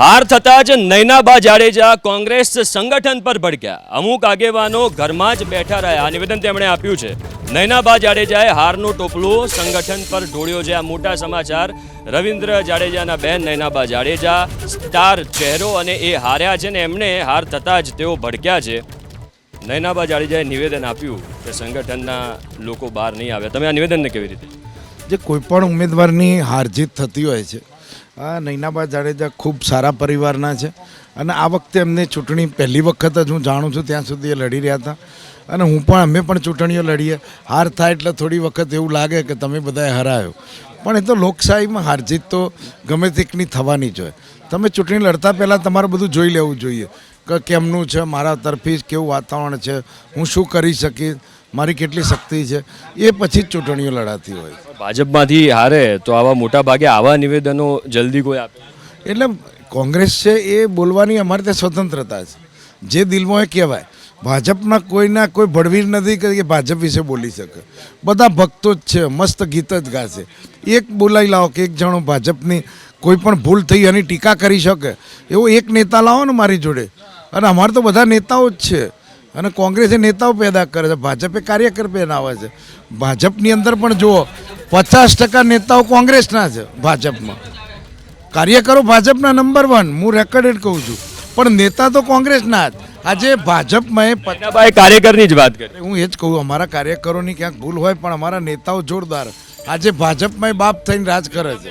हार थता ज नैनाबा जाडेजा कोंग्रेस संगठन पर भड़क्या। अमुक आगेवानो घरमां ज बैठा रह्या। आ निवेदन તેમણે આપ્યું છે। નૈનાબા જાડેજાએ હારનો ટોપલો સંગઠન પર ઢોળ્યો છે। આ મોટા સમાચાર। રવિન્દ્ર જાડેજાના બહેન નૈનાબા જાડેજા સ્ટાર ચહેરો અને એ હાર્યા છે ને એમણે હાર થતા જ તેઓ ભડક્યા છે। નૈનાબા જાડેજાએ નિવેદન આપ્યું કે સંગઠનના લોકો બહાર નહીં આવ્યા। તમે આ નિવેદનને કેવી રીતે? જે કોઈપણ ઉમેદવારની હાર જીત થતી હોય છે। આ નૈનાબા જાડેજા ખૂબ સારા પરિવારના છે અને આ વખતે એમને ચૂંટણી પહેલી વખત જ હું જાણું છું ત્યાં સુધી એ લડી રહ્યા હતા અને અમે પણ ચૂંટણીઓ લડીએ। હાર થાય એટલે થોડી વખત એવું લાગે કે તમે બધાએ હરાયો, પણ એ તો લોકશાહીમાં હાર જીત તો ગમે તેકની થવાની જ હોય। તમે ચૂંટણી લડતા પહેલાં તમારે બધું જોઈ લેવું જોઈએ કે કેમનું છે, મારા તરફી કેવું વાતાવરણ છે, હું શું કરી શકીશ, મારી કેટલી શક્તિ છે, એ પછી જ ચૂંટણીઓ લડાતી હોય। ભાજપમાંથી હારે તો આવા મોટા ભાગે આવા નિવેદનો જલ્દી કોઈ આપે? એટલે કોંગ્રેસ છે એ બોલવાની અમારે ત્યાં સ્વતંત્રતા છે, જે દિલમાં એ કહેવાય। ભાજપમાં કોઈના કોઈ ભડવીર નથી કે ભાજપ વિશે બોલી શકે। બધા ભક્તો જ છે, મસ્ત ગીત જ ગાશે। એક બોલાવી લાવો કે એક જણો ભાજપની કોઈ પણ ભૂલ થઈ એની ટીકા કરી શકે એવો એક નેતા લાવો ને મારી જોડે। અને અમારે તો બધા નેતાઓ જ છે અને કોંગ્રેસે નેતાઓ પેદા કરે છે, ભાજપે કાર્યકર બનાવે છે। ભાજપની અંદર પણ જુઓ 50% નેતાઓ કોંગ્રેસના છે, ભાજપમાં કાર્યકરો ભાજપના નંબર 1, હું રેકોર્ડેડ કહું છું, પણ નેતા તો કોંગ્રેસના જ। આજે ભાજપમાં નૈનાબાએ કાર્યકરની જ વાત કરી। હું એ જ કહું, અમારા કાર્યકરોની ક્યાંક ભૂલ હોય પણ અમારા નેતાઓ જોરદાર। આજે ભાજપમાં બાપ થઈને રાજ કરે છે।